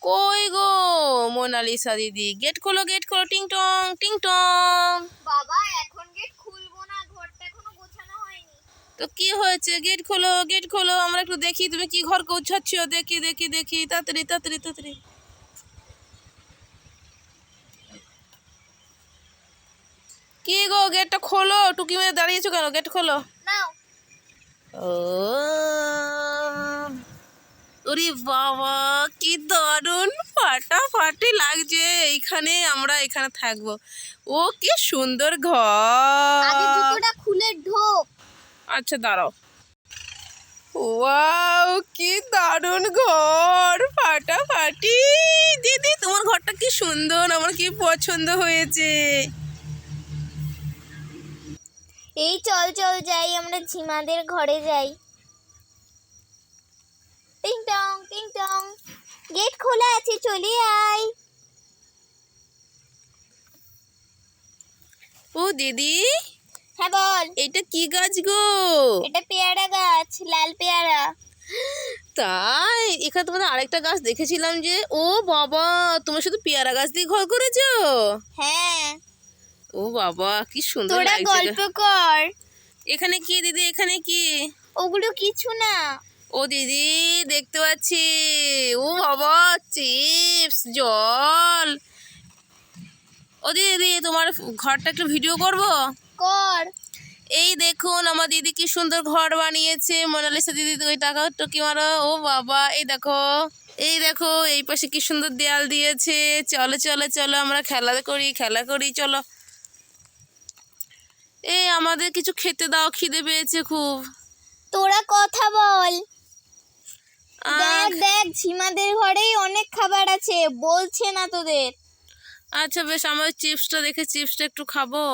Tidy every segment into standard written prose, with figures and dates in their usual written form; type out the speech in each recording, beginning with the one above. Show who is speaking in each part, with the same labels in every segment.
Speaker 1: কই গো মোনালিসা দিদি, গেট খোলো টিং টং টিং টং।
Speaker 2: বাবা এখন গেট খুলবো না, ঘরটা এখনো গোছানো হয়নি।
Speaker 1: তো কি হয়েছে, গেট খোলো, আমরা একটু দেখি তুমি কি ঘর গোছাচ্ছ। দেখি তাড়াতাড়ি। কি গো, গেটটা খোলো, টুকি মেরে দাঁড়িয়েছো কেন, গেট খোলো।
Speaker 2: নাও।
Speaker 1: ও ওরে বাবা, কি দারুণ ফাটাফাটি লাগছে। আমরা এখানে থাকবো। ও কি সুন্দর
Speaker 2: আগে
Speaker 1: ঘর।
Speaker 2: জুতোটা খুলে ঢোক।
Speaker 1: আচ্ছা দাঁড়াও। ওয়াও, কি দারুণ ঘর, ফাটাফাটি। দিদি তোমার ঘরটা কি সুন্দর, আমার কি পছন্দ হয়েছে।
Speaker 2: এই চল যাই, আমরা ঝিমাদের ঘরে যাই। টিং টং গেট খোলা আছে, চলে আয়।
Speaker 1: ও দিদি,
Speaker 2: হ্যাঁ বল।
Speaker 1: এটা কি গাছ গো?
Speaker 2: এটা পেয়ারা গাছ, লাল পেয়ারা।
Speaker 1: তাই, এখানে তোমাদের আরেকটা গাছ দেখেছিলাম যে। ও বাবা, তুমি শুধু পেয়ারা গাছ দিয়ে ঘর করেছো?
Speaker 2: হ্যাঁ।
Speaker 1: ও বাবা, কি সুন্দর
Speaker 2: তোরা
Speaker 1: লাগছে।
Speaker 2: গল্প কর।
Speaker 1: এখানে কি দিদি, এখানে কি?
Speaker 2: ওগুলো কিছু না।
Speaker 1: ও দিদি, দেখতে পাচ্ছি। ও বাবা, চিপস, জল। ও দিদি, তোমার ঘরটা একটু ভিডিও করব।
Speaker 2: কর।
Speaker 1: এই দেখুন আমার দিদি কি সুন্দর ঘর বানিয়েছে। মোনালিসা দিদি, ওই টাকা টুকি মারো। ও বাবা, এই দেখো এই পাশে কি সুন্দর দেয়াল দিয়েছে। চলো আমরা খেলা করি চলো। এই আমাদের কিছু খেতে দাও, খিদে পেয়েছে খুব।
Speaker 2: তোরা কথা বল।
Speaker 1: আহ,
Speaker 2: দেখ ঝিমাদের ঘরেই অনেক খাবার আছে, বলছে না তোদের।
Speaker 1: আচ্ছা বেশ, আমার চিপসটা একটু খাবো।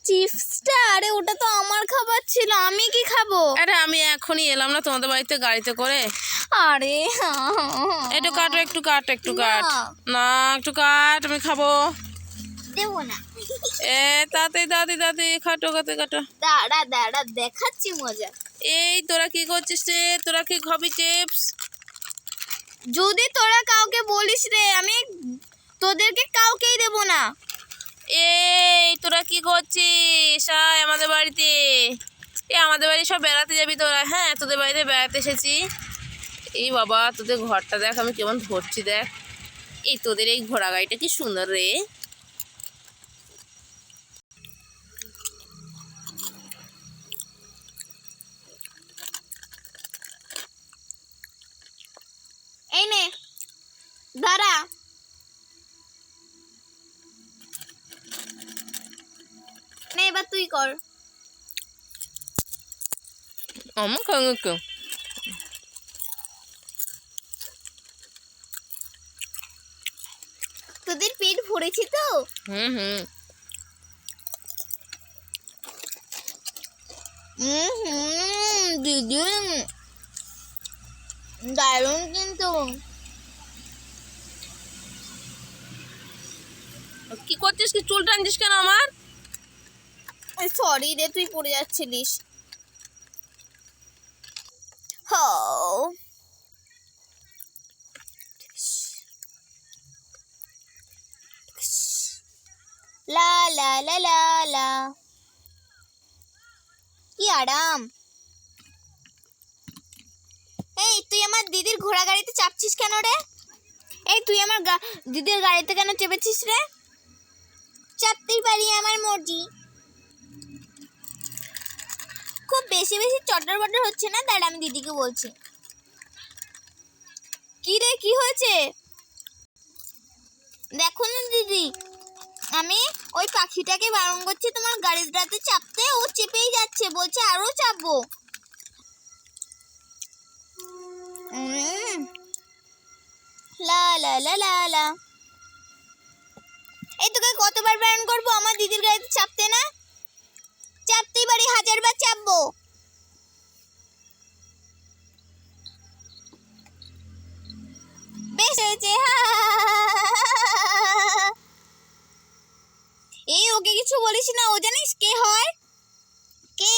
Speaker 2: চিপসটা? আরে ওটা তো আমার খাবার ছিল, আমি কি খাবো?
Speaker 1: আরে আমি এখনই এলাম না তোমাদের বাড়িতে গাড়িতে করে।
Speaker 2: আরে
Speaker 1: একটু কাট না, একটু কাট, আমি খাবো।
Speaker 2: দেবো না।
Speaker 1: তাতে কাটো।
Speaker 2: দাঁড়া দেখাচ্ছি মজা।
Speaker 1: এই তোরা কি করছিস রে, তোরা কি খাবি চিপস?
Speaker 2: যদি তোরা কাউকে বলিস রে, আমি তোদেরকে কাউকেই দেবো না।
Speaker 1: এই তোরা কি করছিস আয় আমাদের বাড়িতে। আমাদের বাড়ি সব বেড়াতে যাবি তোরা? হ্যাঁ, তোদের বাড়িতে বেড়াতে এসেছি। এই বাবা, তোদের ঘরটা দেখ আমি কেমন ধরছি, দেখ। এই তোদের এই ঘোড়া গাড়িটা কি সুন্দর রে।
Speaker 2: এই নে, দাঁড়া। নে এবার তুই কর।
Speaker 1: আমার খাওয়া কেউ।
Speaker 2: তোদের পেট ভরেছে তো?
Speaker 1: হুম।
Speaker 2: দিদি দারুণ কিন্তু।
Speaker 1: কি করছিস, কি চুল টানছিস কেন আমার?
Speaker 2: সরি রে, তুই পড়ে যাচ্ছিলিস। লা লা লা লা লা, কি আরাম। এই তুই আমার দিদির ঘোড়া গাড়িতে চাপছিস কেন রে? এই তুই আমার দিদির গাড়িতে কেন চেপেছিস রে? চাপতেই পারি, আমার মর্জি। খুব বেশি চটর বটর হচ্ছে না, দাঁড়া আমি দিদিকে বলছি। কি রে, কি হয়েছে? দেখো না দিদি, আমি ওই পাখিটাকে বারণ করছি তোমার গাড়িটাতে চাপতে, ও চেপেই যাচ্ছে, বলছে আরো চাপবো। লা লা লা লা লা। এই তোকে কতবার বারণ করবো আমার দিদির গাড়িতে চাপতে না? চাপতেই পারি, 1000 বার চাপবো। বেশ হয়েছে। এই ওকে কিছু বলিস না, ও জানিস কে হয়? কে?